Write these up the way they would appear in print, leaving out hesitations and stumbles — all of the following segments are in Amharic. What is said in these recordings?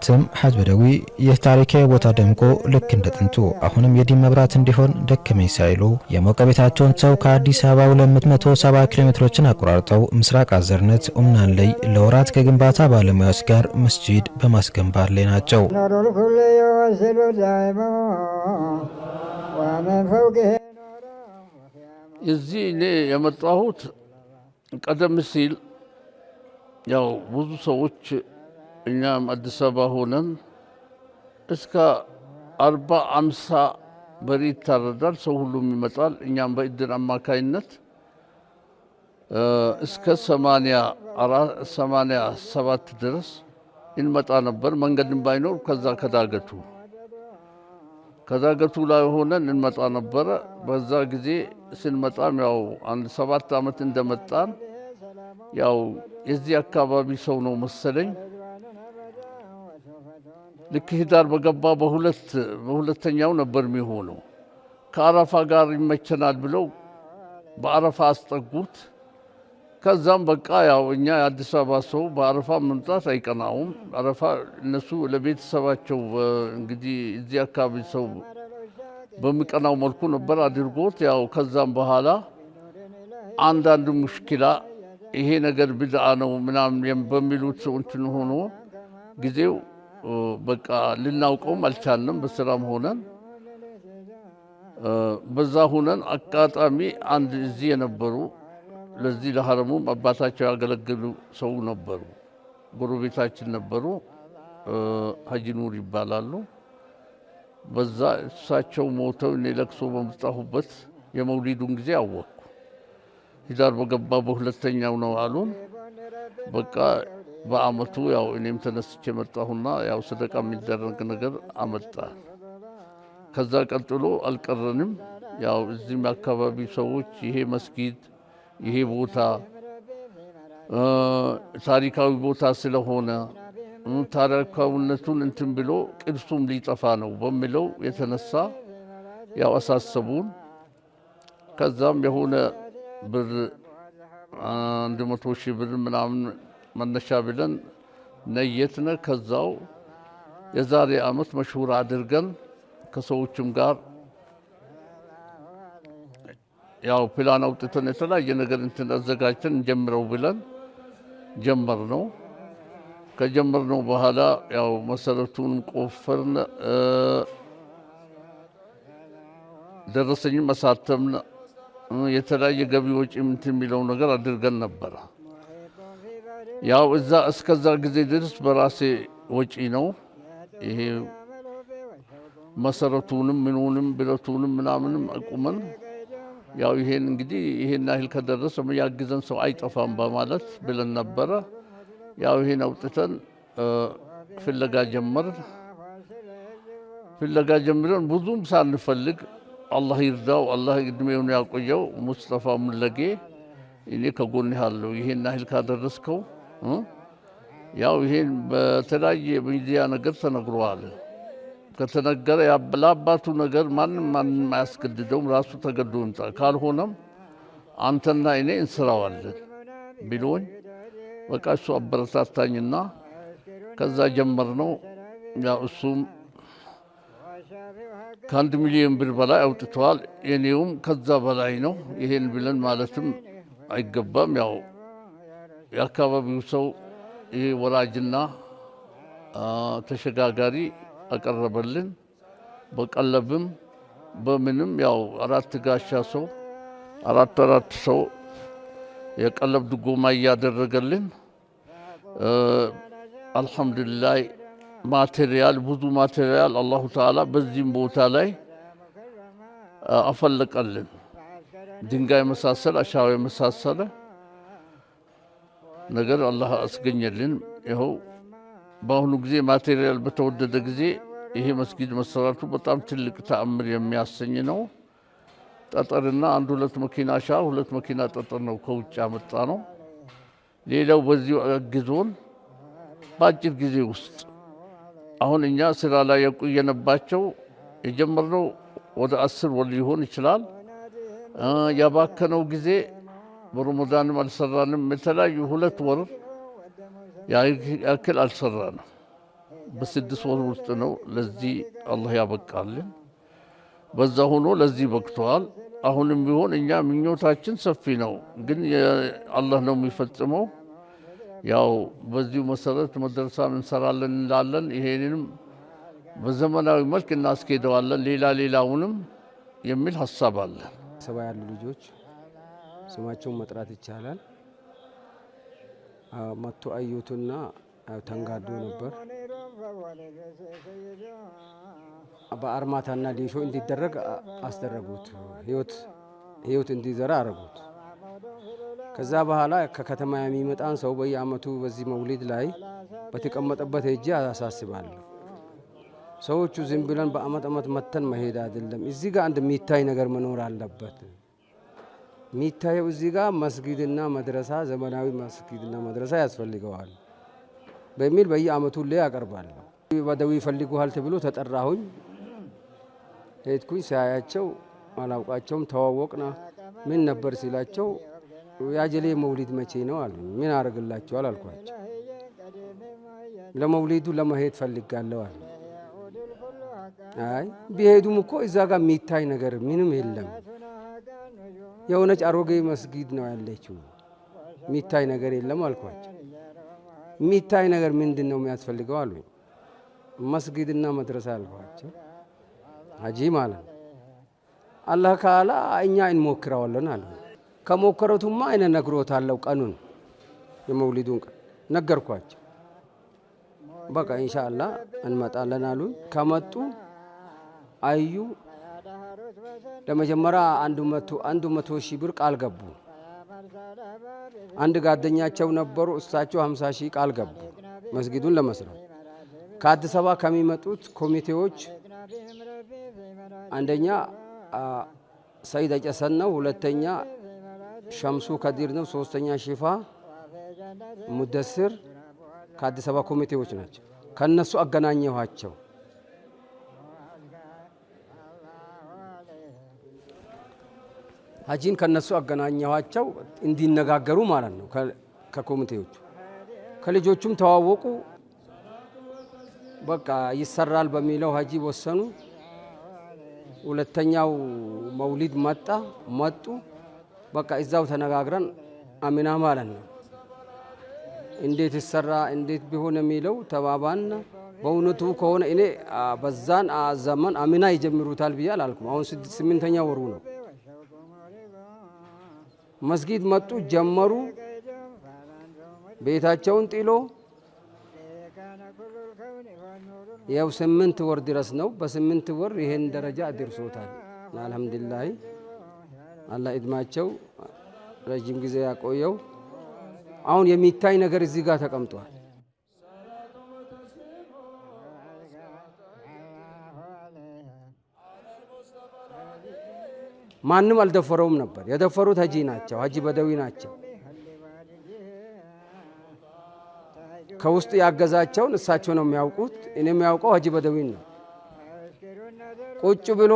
ትም ሐጅ በደዊ ይህ ታሪካዊ ቦታ ደምቆ ልክ እንደ ጥንቱ አሁንም የዲን መብራት እንዲሆን ደከመኝ ሳይሉ የሞቀ ቤታቸውን ሰው ከአዲስ አበባ 270 ኪሎ ሜትሮችን አቆራርጠው ምስራቅ አዘርነት ኡምናን ላይ ለወራት ከግንባታ ባለሙያዎች ጋር መስጂድ በማስገንባት ላይ ናቸው። እዚህ እኔ የመጣሁት ቀደም ሲል ያው ብዙ ሰዎች እኛም አዲስ አበባ ሆነን እስከ 40-50 በሬ ይታረዳል። ሰው ሁሉም ይመጣል። እኛም በእድር አማካይነት እስከ 87 ድረስ እንመጣ ነበር። መንገድም ባይኖር ከዳገቱ ላይ ሆነን እንመጣ ነበረ። በዛ ጊዜ ስንመጣም ያው አንድ 7 ዓመት እንደመጣን ያው የዚህ አካባቢ ሰው ነው መሰለኝ ልክ ሂዳር በገባ በሁለተኛው ነበር የሚሆነው። ከአረፋ ጋር ይመቸናል ብለው በአረፋ አስጠጉት። ከዛም በቃ ያው እኛ የአዲስ አበባ ሰው በአረፋ መምጣት አይቀናውም። አረፋ እነሱ ለቤተሰባቸው እንግዲህ እዚህ አካባቢ ሰው በሚቀናው መልኩ ነበር አድርጎት። ያው ከዛም በኋላ አንዳንድ ሙሽኪላ ይሄ ነገር ቢድዓ ነው ምናምን በሚሉት እንትን ሆኖ ጊዜው በቃ ልናውቀውም አልቻልንም። በስራም ሆነን በዛ ሆነን አጋጣሚ አንድ እዚህ የነበሩ ለዚህ ለሐረሙም አባታቸው ያገለግሉ ሰው ነበሩ፣ ጎረቤታችን ነበሩ። ሀጂ ኑር ይባላሉ። በዛ እሳቸው ሞተው እኔ ለቅሶ በመጣሁበት የመውሊዱን ጊዜ አወቅኩ። ሂዳር በገባ በሁለተኛው ነው አሉን። በቃ በአመቱ ያው እኔም ተነስቼ መጣሁና ያው ሰደቃ የሚደረግ ነገር አመጣን። ከዛ ቀጥሎ አልቀረንም። ያው እዚህም አካባቢ ሰዎች ይሄ መስጊድ ይሄ ቦታ ታሪካዊ ቦታ ስለሆነ ታሪካዊነቱን እንትን ብሎ ቅርሱም ሊጠፋ ነው በሚለው የተነሳ ያው አሳሰቡን። ከዛም የሆነ ብር 100 ሺህ ብር ምናምን መነሻ ብለን ነየትነ። ከዛው የዛሬ አመት መሽሁር አድርገን ከሰዎችም ጋር ያው ፕላን አውጥተን የተለያየ ነገር እንትን አዘጋጅተን እንጀምረው ብለን ጀመርነው። ከጀመርነው በኋላ ያው መሰረቱን ቆፈርን፣ ደረሰኝም አሳተምን፣ የተለያየ ገቢ ወጪ እንትን የሚለው ነገር አድርገን ነበረ። ያው እዛ እስከዛ ጊዜ ድረስ በራሴ ወጪ ነው ይሄ መሰረቱንም ምኑንም ብረቱንም ምናምንም አቁመን ያው ይሄን እንግዲህ ይሄን ያህል ከደረሰ ያግዘን ሰው አይጠፋም በማለት ብለን ነበረ። ያው ይሄን አውጥተን ፍለጋ ጀመርን። ብዙም ሳንፈልግ አላህ ይርዳው አላህ እድሜውን ያቆየው ሙስጠፋ ሙለጌ እኔ ከጎንህ አለው ይሄን ያህል ካደረስከው ያው ይሄን በተለያየ ሚዲያ ነገር ተነግሯል። ከተነገረ ለአባቱ ነገር ማንም አያስገድደውም፣ ራሱ ተገዶ ይምጣ፣ ካልሆነም አንተና እኔ እንስራዋለን ቢሎኝ በቃ እሱ አበረታታኝና ከዛ ጀመርነው። ያው እሱም ከ1 ሚሊዮን ብር በላይ አውጥተዋል። የኔውም ከዛ በላይ ነው። ይሄን ብለን ማለትም አይገባም። ያው የአካባቢው ሰው ይሄ ወራጅና ተሸጋጋሪ አቀረበልን። በቀለብም በምንም ያው 4 ጋሻ ሰው 4 ሰው የቀለብ ድጎማ እያደረገልን አልሐምዱሊላህ ማቴሪያል ብዙ ማቴሪያል አላሁ ተዓላ በዚህም ቦታ ላይ አፈለቀልን። ድንጋይ መሳሰል አሻዋ መሳሰለ ነገር አላህ አስገኘልን። ይኸው በአሁኑ ጊዜ ማቴሪያል በተወደደ ጊዜ ይሄ መስጊድ መሰራቱ በጣም ትልቅ ተአምር የሚያሰኝ ነው። ጠጠርና 1-2 መኪና አሻዋ 2 መኪና ጠጠር ነው ከውጭ ያመጣ ነው። ሌላው በዚሁ አግዞን በአጭር ጊዜ ውስጥ አሁን እኛ ስራ ላይ የቆየንባቸው የጀመርነው ወደ 10 ወር ሊሆን ይችላል። ያባከነው ጊዜ በረመዳንም አልሰራንም። የተለያዩ 2 ወር ያክል አልሰራንም። በ6 ወር ውስጥ ነው ለዚህ አላህ ያበቃልን። በዛ ሆኖ ለዚህ በቅተዋል። አሁንም ቢሆን እኛ ምኞታችን ሰፊ ነው፣ ግን አላህ ነው የሚፈጽመው። ያው በዚሁ መሰረት መድረሳን እንሰራለን እንላለን። ይሄንንም በዘመናዊ መልክ እናስኬደዋለን፣ ሌላውንም የሚል ሐሳብ አለ። ሰባ ያሉ ልጆች ስማቸውን መጥራት ይቻላል። መቶ አዩቱና ተንጋዶ ነበር። በአርማታና ሊሾ እንዲደረግ አስደረጉት። ህይወት እንዲዘራ አረጉት። ከዛ በኋላ ከከተማ የሚመጣን ሰው በየአመቱ በዚህ መውሊድ ላይ በተቀመጠበት ሄጄ አሳስባለሁ። ሰዎቹ ዝም ብለን በአመት መተን መሄድ አይደለም። እዚህ ጋር አንድ የሚታይ ነገር መኖር አለበት። የሚታየው እዚህ ጋር መስጊድና መድረሳ፣ ዘመናዊ መስጊድና መድረሳ ያስፈልገዋል በሚል በየአመቱ ላይ ያቀርባለሁ። በደዊ ይፈልጉሃል ተብሎ ተጠራሁኝ። ሄድኩኝ። ሲያያቸው አላውቃቸውም። ተዋወቅና ምን ነበር ሲላቸው ያጀሌ መውሊድ መቼ ነው አሉ። ምን አረግላችኋል አልኳቸው። ለመውሊዱ ለመሄድ ፈልጋለሁ አሉ። አይ ቢሄዱም እኮ እዛ ጋር የሚታይ ነገር ምንም የለም፣ የሆነች አሮጌ መስጊድ ነው ያለችው፣ የሚታይ ነገር የለም አልኳቸው። የሚታይ ነገር ምንድን ነው የሚያስፈልገው አሉ። መስጊድና መድረሳ አልኳቸው። ሀጂ ማለት አላህ ካላ እኛ እንሞክረዋለን አሉ። ከሞከረቱማ እኔ ነግሮታለሁ፣ ቀኑን የመውሊዱን ቀን ነገርኳቸው። በቃ ኢንሻአላህ እንመጣለን አሉ። ከመጡ አዩ። ለመጀመሪያ 100 ሺህ ብር ቃል ገቡ። አንድ ጓደኛቸው ነበሩ፣ እሳቸው 50 ሺህ ቃል ገቡ መስጊዱን ለመስራት። ከአዲስ አበባ ከሚመጡት ኮሚቴዎች አንደኛ ሰይድ አጨሰን ነው፣ ሁለተኛ ሸምሱ ከዲር ነው፣ ሶስተኛ ሽፋ ሙደስር ከአዲስ አበባ ኮሚቴዎች ናቸው። ከነሱ አገናኘኋቸው። ሀጂን ከነሱ አገናኘኋቸው እንዲነጋገሩ ማለት ነው። ከኮሚቴዎቹ ከልጆቹም ተዋወቁ። በቃ ይሰራል በሚለው ሀጂ ወሰኑ። ሁለተኛው መውሊድ መጡ። በቃ እዛው ተነጋግረን አሚና ማለት ነው። እንዴት ይሰራ እንዴት ቢሆን የሚለው ተባባና በእውነቱ ከሆነ እኔ በዛን ዘመን አሚና ይጀምሩታል ብዬ አላልኩም። አሁን 8ኛ ወሩ ነው። መስጊድ መጡ ጀመሩ። ቤታቸውን ጥሎ ያው 8 ወር ድረስ ነው። በ8 ወር ይሄን ደረጃ አድርሶታል። አልহামዱሊላህ አላህ እድማቸው ረጅም ጊዜ ያቆየው። አሁን የሚታይ ነገር እዚህ ጋር ተቀምጧል። ማንም አልደፈረውም ነበር። የደፈሩት ሀጂ ናቸው፣ ሀጂ በደዊ ናቸው። ከውስጥ ያገዛቸውን እሳቸው ነው የሚያውቁት። እኔ የሚያውቀው ሀጂ በደዊን ነው። ቁጭ ብሎ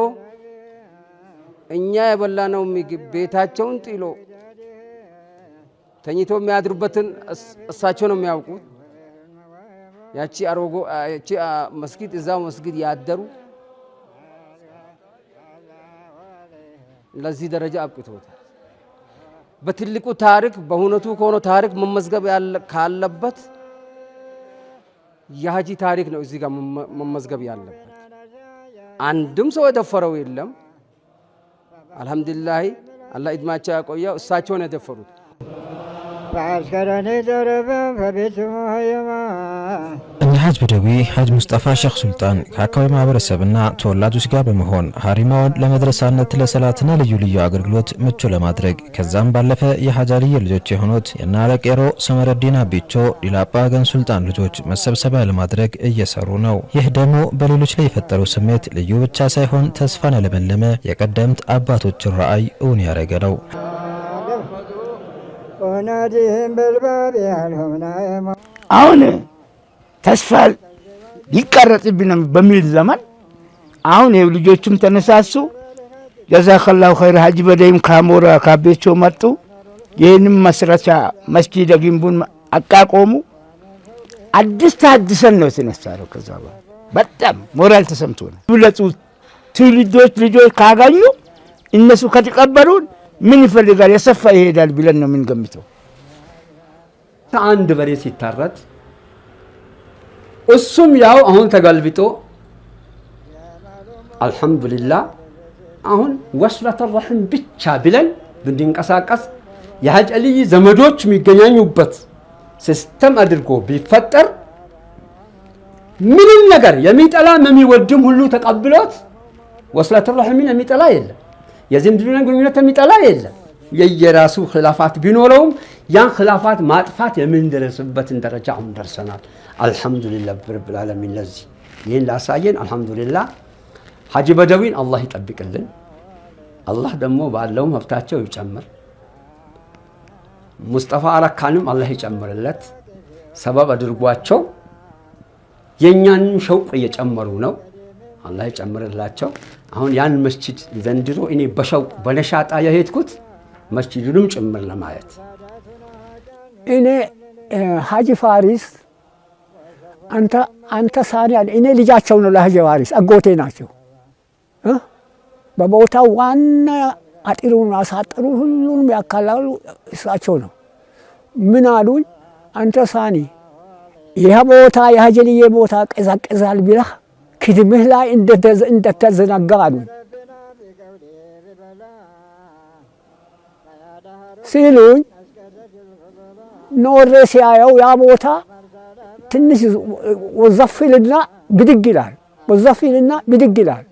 እኛ የበላነው ምግብ ቤታቸውን ጥሎ ተኝቶ የሚያድሩበትን እሳቸው ነው የሚያውቁት። ያቺ መስጊድ እዛው መስጊድ ያደሩ ለዚህ ደረጃ አብቅቶታል። በትልቁ ታሪክ በእውነቱ ከሆነ ታሪክ መመዝገብ ካለበት የሀጂ ታሪክ ነው እዚህ ጋር መመዝገብ ያለበት። አንድም ሰው የደፈረው የለም። አልহামዱሊላህ አላህ እድማቸው ያቆየው። እሳቸውን የደፈሩት እነ ሀጅ በደዊ ሀጅ ሙስጠፋ ሼክ ሱልጣን ከአካባቢ ማህበረሰብና ተወላጆች ጋር በመሆን ሀሪማውን ለመድረሳነት ለሰላትና ልዩ ልዩ አገልግሎት ምቹ ለማድረግ ከዛም ባለፈ የሀጅ አልይ ልጆች የሆኑት የና አለቄሮ ሰመረዲና ቢቾ ዲላጳ ገን ሱልጣን ልጆች መሰብሰቢያ ለማድረግ እየሰሩ ነው። ይህ ደግሞ በሌሎች ላይ የፈጠረው ስሜት ልዩ ብቻ ሳይሆን ተስፋን ያለመለመ የቀደምት አባቶችን ራዕይ እውን ያደረገ ነው። አሁን ተስፋ ሊቀረጽብን በሚል ዘመን አሁን ልጆቹም ተነሳሱ። ጀዛከላሁ ኸይር ሀጂ በደይም ካሞራ ካቤቾ መጡ። ይህንም መስረቻ መስጂድ ግንቡን አቃቆሙ። አዲስ ታድሰን ነው የተነሳነው። ከዛ በጣም ሞራል ተሰምቶናል። ሁለቱ ትውልዶች ልጆች ካገኙ እነሱ ከተቀበሉን ምን ይፈልጋል የሰፋ ይሄዳል ብለን ነው የምንገምተው። አንድ በሬ ሲታረድ እሱም ያው አሁን ተገልብጦ አልহামዱሊላህ አሁን ወስለተ ረህም ብቻ ብለን ብንንቀሳቀስ የሐጅ አልይ ዘመዶች የሚገናኙበት ሲስተም አድርጎ ቢፈጠር ምንም ነገር የሚጠላ የሚወድም ሁሉ ተቀብሎት ወስለተ ረህምን የሚጠላ የለም። የዝምድና ግንኙነት የሚጠላ የለም። የየራሱ ኺላፋት ቢኖረውም ያን ኺላፋት ማጥፋት የምንደርስበትን ደረጃ አሁን ደርሰናል። አልহামዱሊላህ ረብል ዓለሚን ለዚህ ይህን ላሳየን አልহামዱሊላህ። ሐጂ በደዊን አላህ ይጠብቅልን። አላህ ደግሞ ባለው መብታቸው ይጨምር። ሙስጠፋ አረካንም አላህ ይጨምርለት። ሰበብ አድርጓቸው የኛንም ሸውቅ እየጨመሩ ነው። አላህ ይጨምርላቸው። አሁን ያን መስጂድ ዘንድሮ እኔ በሸውቅ በነሻጣ የሄድኩት መስጂዱንም ጭምር ለማየት እኔ ሐጂ ፋሪስ አንተ ሳኒ አለ እኔ ልጃቸው ነው ለሐጂ ፋሪስ አጎቴ ናቸው። በቦታው ዋና አጥሩን አሳጥሩ ሁሉንም ያካላሉ እሳቸው ነው። ምን አሉኝ አንተ ሳኒ ይሄ ቦታ የሐጅልዬ ቦታ ቀዛቀዛል ቢላህ ክድምህ ላይ እንደተዘናጋ አሉኝ ሲሉኝ ኖሬ ሲያየው ያ ቦታ ትንሽ ወዘፍልና ብድግ ይላል ወዘፍልና ብድግ ይላል።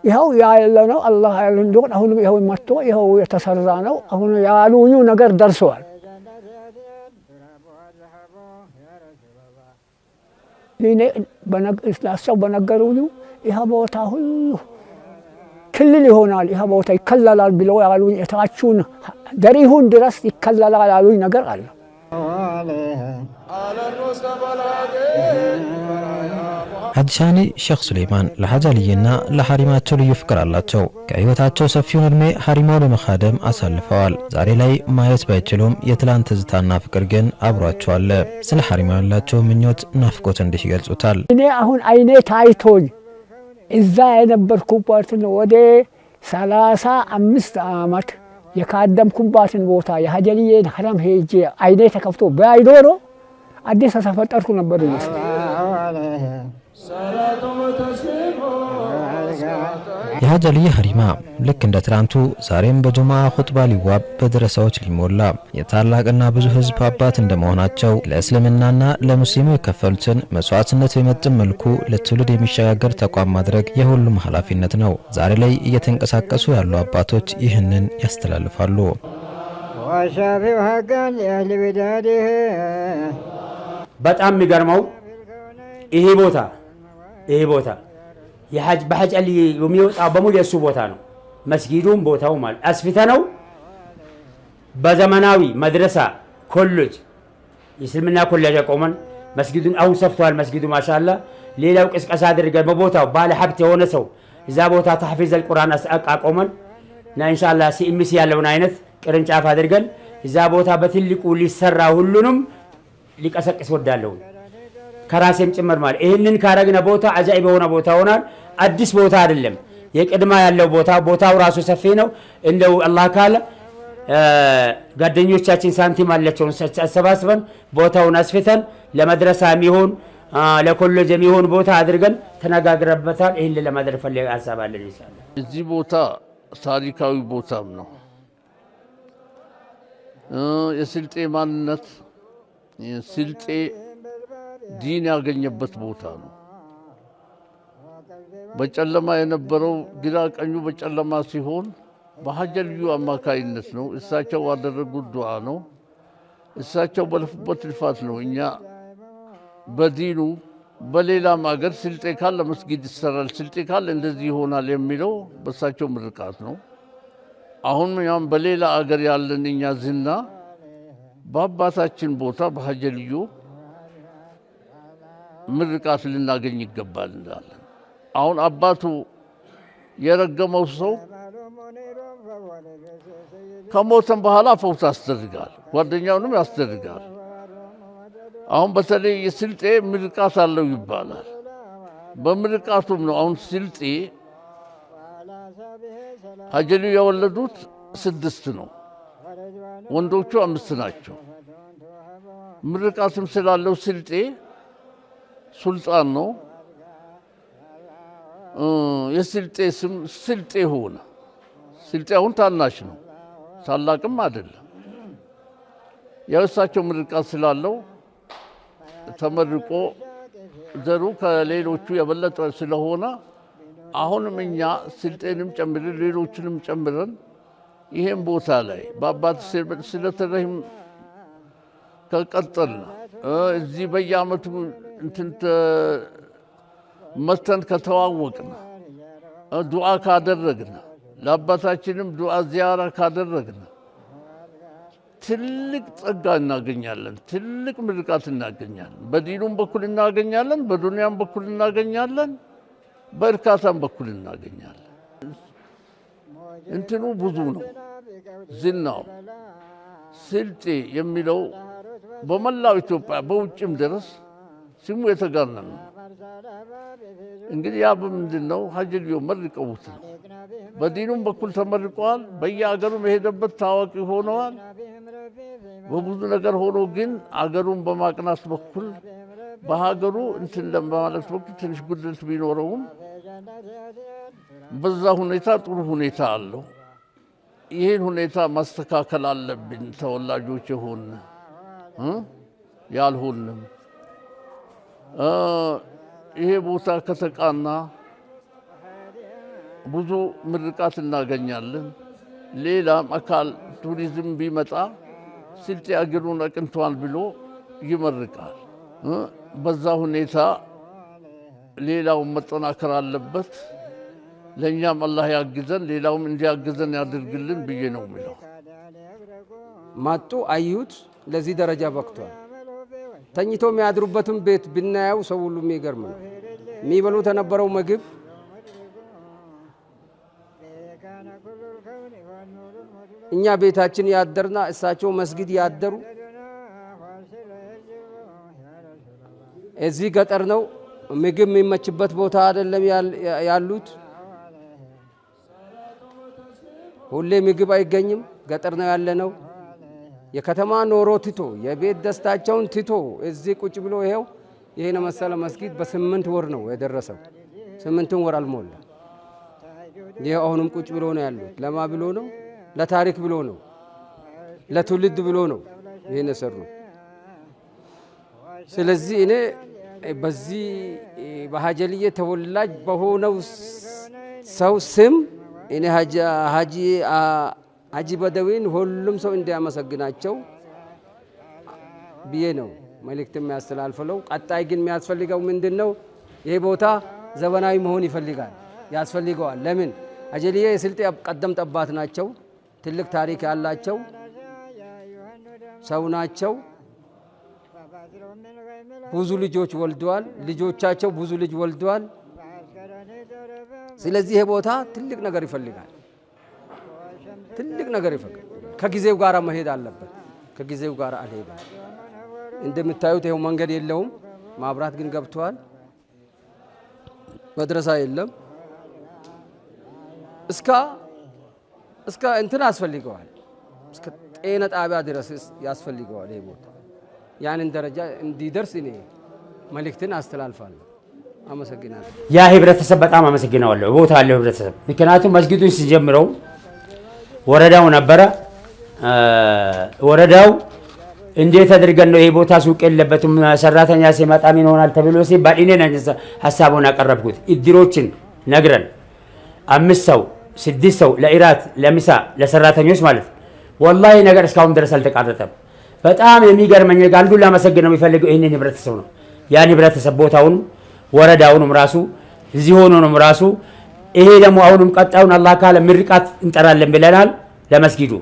ይኸው ያለ ነው አላህ ያለ እንደሆነ አሁን ይኸው መጥቶ ይኸው የተሰራ ነው። አሁን ያሉኙ ነገር ደርሷል። እኔ በነገራቸው በነገሩኝ ይሄ ቦታ ሁሉ ክልል ይሆናል፣ ይሄ ቦታ ይከለላል ብለው ያሉኝ እታቹን ደሪሁን ድረስ ይከለላል ያሉኝ ነገር አለ። ሐጂ ሳኒ ሼኽ ሱሌይማን ለሐጅ አልይና ለሐሪማቸው ልዩ ፍቅር አላቸው። ከህይወታቸው ሰፊውን እድሜ ሐሪማው ለመኻደም አሳልፈዋል። ዛሬ ላይ ማየት ባይችሉም የትላንት ትዝታና ፍቅር ግን አብሯቸው አለ። ስለ ሐሪማው ያላቸው ምኞት ናፍቆት እንዲህ ይገልጹታል። እኔ አሁን አይኔ ታይቶኝ እዛ የነበርኩባትን ወደ 35 ዓመት የካደምኩባትን ቦታ የሐጅ አልይን ሐረም ሄጄ አይኔ ተከፍቶ ባይዶሮ አዲስ ተፈጠርኩ ነበር ይመስል። የሐጅ አልይ ሐሪማ ልክ እንደ ትናንቱ ዛሬም በጁምዓ ኹጥባ ሊዋብ በደረሳዎች ሊሞላ የታላቅና ብዙ ህዝብ አባት እንደመሆናቸው ለእስልምናና ለሙስሊሙ የከፈሉትን መስዋዕትነት በመጠን መልኩ ለትውልድ የሚሸጋገር ተቋም ማድረግ የሁሉም ኃላፊነት ነው። ዛሬ ላይ እየተንቀሳቀሱ ያሉ አባቶች ይህንን ያስተላልፋሉ። በጣም የሚገርመው ይሄ ቦታ የሐጅ በሐጅ አልይ የሚወጣው በሙሉ የሱ ቦታ ነው። መስጊዱም ቦታው ማለት አስፍተነው በዘመናዊ መድረሳ ኮሌጅ የእስልምና ኮሌጅ አቆመን። መስጊዱን አሁን ሰፍቷል። መስጊዱ ማሻአላ ሌላው ቅስቀሳ አድርገን በቦታው ባለ ሀብት የሆነ ሰው እዛ ቦታ ተሕፊዝ አልቁርአን አቆመን እና ኢንሻአላህ ሲኤምሲ ያለውን አይነት ቅርንጫፍ አድርገን እዛ ቦታ በትልቁ ሊሰራ ሁሉንም ሊቀሰቅስ ወዳለው ከራሴም ጭምር ማለት ይሄንን ካረግነ ቦታ አጃኢብ የሆነ ቦታ ሆናል። አዲስ ቦታ አይደለም፣ የቅድማ ያለው ቦታው ራሱ ሰፊ ነው። እንደው አላህ ካለ ጓደኞቻችን ሳንቲም አላቸውን አሰባስበን ቦታውን አስፍተን ለመድረሳ የሚሆን ለኮሌጅ የሚሆን ቦታ አድርገን ተነጋግረበታል። ይሄን ለማድረግ ፈልገን አሳባለን ኢንሻአላህ። እዚህ ቦታ ታሪካዊ ቦታም ነው። የስልጤ ማንነት ስልጤ ዲን ያገኘበት ቦታ ነው። በጨለማ የነበረው ግራ ቀኙ በጨለማ ሲሆን በሐጅ አልዩ አማካይነት ነው። እሳቸው ያደረጉት ዱዓ ነው። እሳቸው በለፉበት ልፋት ነው እኛ በዲኑ በሌላም ሀገር ስልጤ ካለ መስጊድ ይሰራል፣ ስልጤ ካለ እንደዚህ ይሆናል የሚለው በእሳቸው ምርቃት ነው። አሁን ያም በሌላ ሀገር ያለን እኛ ዝና በአባታችን ቦታ በሐጅ አልዩ ምርቃት ልናገኝ ይገባል እንላለን። አሁን አባቱ የረገመው ሰው ከሞተም በኋላ ፈውስ ያስደርጋል፣ ጓደኛውንም ያስደርጋል። አሁን በተለይ የስልጤ ምርቃት አለው ይባላል። በምርቃቱም ነው አሁን ስልጤ ሀጀሉ የወለዱት 6 ነው፣ ወንዶቹ 5 ናቸው። ምርቃትም ስላለው ስልጤ ሱልጣን ነው። የስልጤ ስም ስልጤ ሆነ። ስልጤ አሁን ታናሽ ነው፣ ታላቅም አይደለም። ያው እሳቸው ምርቃት ስላለው ተመርቆ ዘሩ ከሌሎቹ የበለጠ ስለሆነ አሁንም እኛ ስልጤንም ጨምረን ሌሎችንም ጨምረን ይሄን ቦታ ላይ በአባት ስለተረህም ከቀጠልና እዚህ በየዓመቱ እንትን መተን ከተዋወቅና ዱዓ ካደረግና ለአባታችንም ዱዓ ዚያራ ካደረግና ትልቅ ጸጋ እናገኛለን፣ ትልቅ ምርቃት እናገኛለን። በዲኑም በኩል እናገኛለን፣ በዱንያም በኩል እናገኛለን፣ በእርካታም በኩል እናገኛለን። እንትኑ ብዙ ነው ዝናው። ስልጤ የሚለው በመላው ኢትዮጵያ በውጭም ድረስ ስሙ የተጋነነ ነው። እንግዲህ ያ በምንድን ነው? ሀጀልዮ መርቀውት ነው። በዲኑም በኩል ተመርቀዋል። በየአገሩ የሄደበት ታዋቂ ሆነዋል። በብዙ ነገር ሆኖ ግን አገሩን በማቅናት በኩል በሀገሩ እንትን ለማለት በኩል ትንሽ ጉድለት ቢኖረውም በዛ ሁኔታ ጥሩ ሁኔታ አለው። ይህን ሁኔታ ማስተካከል አለብን። ተወላጆች የሆን ያልሆንም ይሄ ቦታ ከተቃና ብዙ ምርቃት እናገኛለን። ሌላም አካል ቱሪዝም ቢመጣ ስልጤ አገሩን አቅንቷል ብሎ ይመርቃል። በዛ ሁኔታ ሌላውን መጠናከር አለበት። ለእኛም አላህ ያግዘን፣ ሌላውም እንዲያግዘን ያድርግልን ብዬ ነው የሚለው። መጡ አዩት፣ ለዚህ ደረጃ በቅቷል። ተኝቶ የሚያድሩበትን ቤት ብናየው ሰው ሁሉ የሚገርም ነው። የሚበሉት የነበረው ምግብ እኛ ቤታችን ያደርና እሳቸው መስጊድ ያደሩ። እዚህ ገጠር ነው፣ ምግብ የሚመችበት ቦታ አይደለም ያሉት። ሁሌ ምግብ አይገኝም፣ ገጠር ነው ያለነው። የከተማ ኖሮ ትቶ የቤት ደስታቸውን ትቶ እዚህ ቁጭ ብሎ ይሄው ይሄን መሰለ መስጊድ በ8 ወር ነው የደረሰው። 8 ወር አልሞላ። ይሄ አሁንም ቁጭ ብሎ ነው ያሉት። ለማ ብሎ ነው? ለታሪክ ብሎ ነው፣ ለትውልድ ብሎ ነው ይሄን ሰሩ። ስለዚህ እኔ በዚህ በሀጀልዬ ተወላጅ በሆነው ሰው ስም እኔ ሀጂ በደዊን ሁሉም ሰው እንዲያመሰግናቸው ብዬ ነው መልእክት የሚያስተላልፈው። ቀጣይ ግን የሚያስፈልገው ምንድን ነው? ይሄ ቦታ ዘመናዊ መሆን ይፈልጋል፣ ያስፈልገዋል። ለምን? ሀጀልዬ የስልጤ ቀደምት አባት ናቸው። ትልቅ ታሪክ ያላቸው ሰው ናቸው። ብዙ ልጆች ወልደዋል። ልጆቻቸው ብዙ ልጅ ወልደዋል። ስለዚህ ይሄ ቦታ ትልቅ ነገር ይፈልጋል፣ ትልቅ ነገር ይፈልጋል። ከጊዜው ጋር መሄድ አለበት። ከጊዜው ጋር አልሄደም። እንደምታዩት ይሄው መንገድ የለውም፣ ማብራት ግን ገብቷል። መድረሳ የለም። እስከ እንትን ያስፈልገዋል፣ እስከ ጤና ጣቢያ ድረስ ያስፈልገዋል ይሄ ቦታ። ያንን ደረጃ እንዲደርስ እኔ መልእክትን አስተላልፋለሁ። አመሰግናለሁ። ያ ህብረተሰብ በጣም አመሰግናለሁ። ቦታ ያለው ህብረተሰብ ምክንያቱም መስጊዱን ሲጀምረው ወረዳው ነበረ። ወረዳው እንዴት አድርገን ነው ይሄ ቦታ ሱቅ የለበትም ሰራተኛ ሲመጣ ምን ይሆናል ተብሎ ሲባል እኔ ነኝ ሐሳቡን አቀረብኩት። እድሮችን ነግረን 5 ሰው 6 ሰው ለኢራት ለምሳ ለሰራተኞች ማለት ወላሂ ነገር እስካሁን ድረስ አልተቃረጠም። በጣም የሚገርመኝ አንዱን ላመሰግነው የሚፈልገው ይሄንን ህብረተሰብ ነው። ያን ህብረተሰብ ቦታውን ወረዳውንም ራሱ እዚህ ሆኖንም ራሱ ይሄ ደግሞ አሁንም ቀጣዩን አላህ ካለ ምርቃት እንጠራለን ብለናል። ለመስጊዱ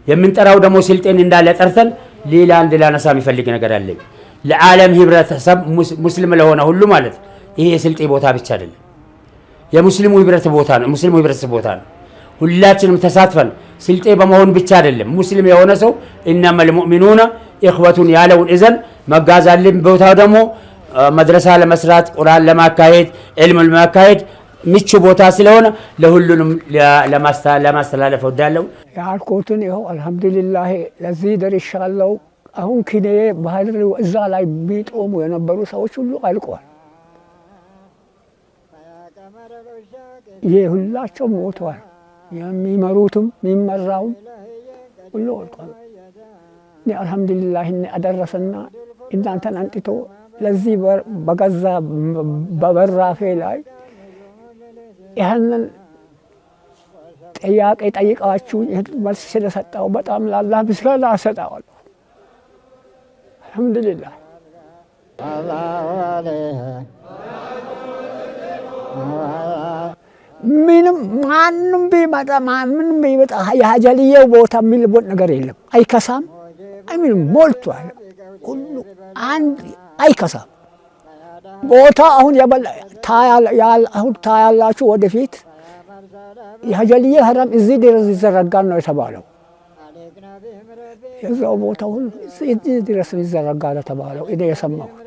የምንጠራው ደግሞ ስልጤን እንዳለ ጠርተን ሌላ አንድ ላነሳ የሚፈልግ ነገር አለኝ። ለዓለም ህብረተሰብ ሙስሊም ለሆነ ሁሉ ማለት ይሄ የስልጤ ቦታ ብቻ አይደለም፣ የሙስሊሙ ህብረተሰብ ቦታ ነው። ሙስሊሙ ህብረተሰብ ቦታ ነው። ሁላችንም ተሳትፈን ስልጤ በመሆን ብቻ አይደለም ሙስሊም የሆነ ሰው ኢነመል ሙእሚኑና ኢኽወቱን ያለውን እዘን መጋዛልን ቦታው ደግሞ መድረሳ ለመስራት ቁርአን ለማካሄድ ዕልም ለማካሄድ ምቹ ቦታ ስለሆነ ለሁሉንም ለማስተላለፍ ወዳለው ያልኩትን ይኸው አልহামዱሊላህ ለዚህ ደርሻለሁ። አሁን ኪኔ ባህር እዛ ላይ ቢጦሙ የነበሩ ሰዎች ሁሉ አልቀዋል። ሁላቸው ሞተዋል። የሚመሩትም የሚመራውም ሁሉ አልቀዋል። አልহামዱሊላህ አደረሰና እናንተን አንጥቶ ለዚህ በገዛ በበራፌ ላይ ያንን ጥያቄ ጠይቃችሁ መልስ ስለሰጠው በጣም ለአላህ ምስጋና እሰጣለሁ። አልহামዱሊላህ ምንም ማንም ቢመጣ ማንም ቢመጣ የሀጀልየው ቦታ የሚልበት ነገር የለም። አይከሳም፣ ምንም ሞልቷል። ሁሉ አንድ አይከሳም ቦታ አሁን ታያላችሁ። ወደፊት የሀጀልየ ሀረም እዚህ ድረስ ይዘረጋል ነው የተባለው። የዛው ቦታ ሁሉ እዚህ ድረስ ይዘረጋል ተባለው እኔ የሰማሁት።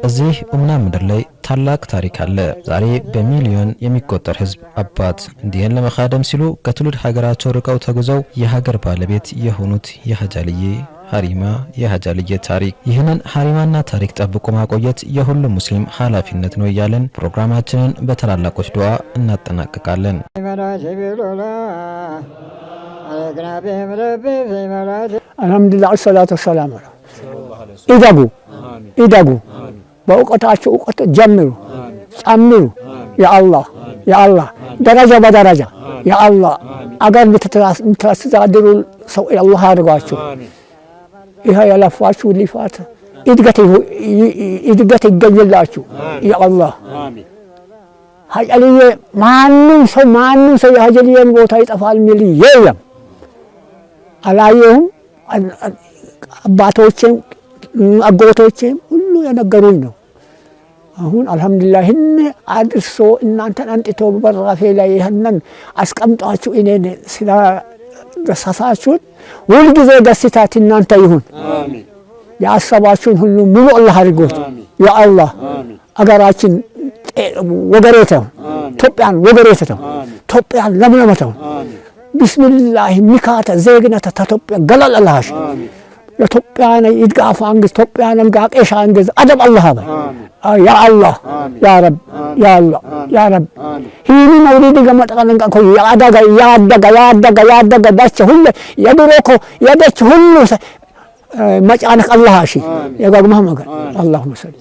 እዚህ ኡምና ምድር ላይ ታላቅ ታሪክ አለ። ዛሬ በሚሊዮን የሚቆጠር ህዝብ አባት እንዲህን ለመኻደም ሲሉ ከትውልድ ሀገራቸው ርቀው ተጉዘው የሀገር ባለቤት የሆኑት የሀጃልየ ሀሪማ የሀጃልየ ታሪክ፣ ይህንን ሀሪማና ታሪክ ጠብቆ ማቆየት የሁሉም ሙስሊም ኃላፊነት ነው እያለን ፕሮግራማችንን በታላላቆች ዱዓ እናጠናቅቃለን። አልহামዱሊላህ ሰላቱ ወሰላሙ ኢደጉ በእውቀታችሁ እውቀት ጀምሩ፣ ጨምሩ። ያአላህ ደረጃ በደረጃ ያአላህ አገር የምታስተዳድሩ ሰው አላህ ያድርጋችሁ። ይሄ የለፋችሁ ልፋት እድገት ይገኝላችሁ ያአላህ። ሀጀልየ ማንም ሰው የሀጀልየን ቦታ ይጠፋል የሚል የለም። አላየሁም። አባቶቼም አጎቶቼም ሁሉ የነገሩኝ ነው። አሁን አልহামዱሊላህ አድርሶ እናንተን አንጥቶ በራፌ ላይ ይሄንን አስቀምጣችሁ እኔን ስለደሳሳችሁት ሁልጊዜ ደስታት እናንተ ይሁን። አሜን። ያሰባችሁን ሁሉ ሙሉ አላህ አድርጎት ያአላህ። አገራችን ወገሬተው ኢትዮጵያን ወገሬተው ኢትዮጵያን ለምለመተው ቢስሚላህ ሚካተ ዘይግነተ ኢትዮጵያ ገለል አላህ የኢትዮጵያን ይድጋፍ አንግስ ኢትዮጵያን ጋቄሻ አንግስ አደብ አላህ ባይ ያ አላህ ያ ረብ ያ አላህ ያ ረብ ሂኒ መውሊድ ገመጠቀን ቀን ኮ ያደጋ ዳች ሁሉ የድሮኮ የደች ሁሉ መጫነቅ አላህ እሺ የጋግማ መገን አላሁ ሰል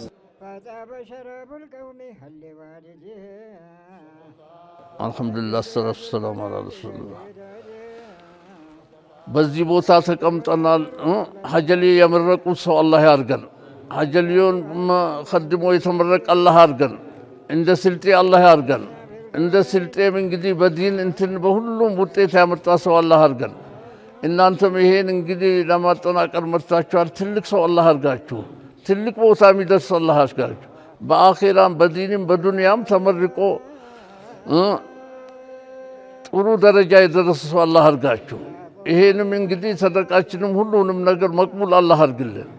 አልহামዱሊላህ ሰላቱ ሰላም አላ ረሱልላህ። በዚህ ቦታ ተቀምጠናል። ሀጀልየ የመረቁት ሰው አላህ ያርገን። ሀጀልየውን ከድሞ የተመረቀ አላህ ያርገን። እንደ ስልጤ አላህ ያርገን። እንደ ስልጤም እንግዲህ በዲን እንትን በሁሉም ውጤት ያመጣ ሰው አላህ ያርገን። እናንተም ይሄን እንግዲህ ለማጠናቀር መጥታችኋል። ትልቅ ሰው አላህ ያርጋችሁ። ትልቅ ቦታ የሚደርስ አላህ ያርጋችሁ። በአኺራም በዲንም በዱንያም ተመርቆ ጥሩ ደረጃ የደረሰ ሰው አላህ ያርጋችሁ። ይሄንም እንግዲህ ሰደቃችንም ሁሉንም ነገር መቅቡል አላህ አድርግልን።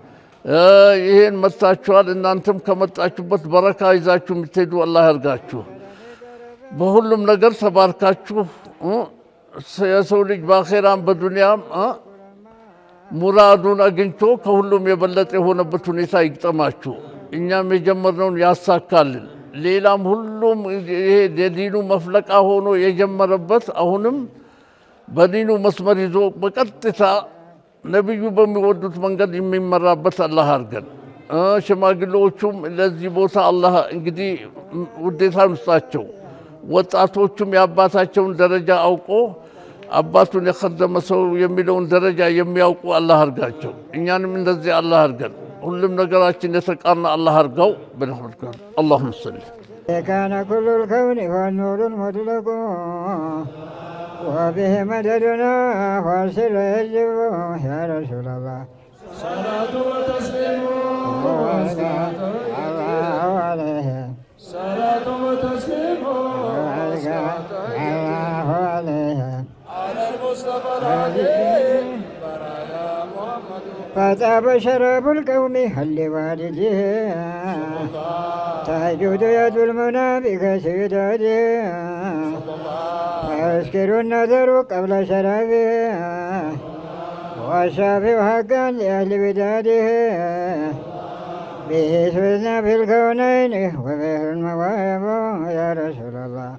ይሄን መጣችኋል። እናንተም ከመጣችሁበት በረካ ይዛችሁ የምትሄዱ አላህ ያርጋችሁ። በሁሉም ነገር ተባርካችሁ የሰው ልጅ በአኺራም በዱንያም ሙራዱን አግኝቶ ከሁሉም የበለጠ የሆነበት ሁኔታ ይግጠማችሁ። እኛም የጀመርነውን ያሳካልን። ሌላም ሁሉም ይሄ የዲኑ መፍለቃ ሆኖ የጀመረበት አሁንም በዲኑ መስመር ይዞ በቀጥታ ነብዩ በሚወዱት መንገድ የሚመራበት አላህ አድርገን። ሽማግሌዎቹም ለዚህ ቦታ አላህ እንግዲህ ውዴታ ይስጣቸው። ወጣቶቹም የአባታቸውን ደረጃ አውቆ አባቱን የኸደመ ሰው የሚለውን ደረጃ የሚያውቁ አላህ አድርጋቸው። እኛንም እንደዚህ አላህ አድርገን። ሁሉም ነገራችን የተቃና አላህ አድርገው። በረህመትህ اللهم صل كان كل الكون والنور المطلق وبه مددنا فارسل يجب يا رسول الله صلاة وتسليم الله عليه صلاة وتسليم فطاب شراب القوم هل والده تهجد يد المنى بك سداده فيسكر النذر قبل شرابه والشافع حقا لأهل بداده به سوزنا في الكونين وبه المواهب يا رسول الله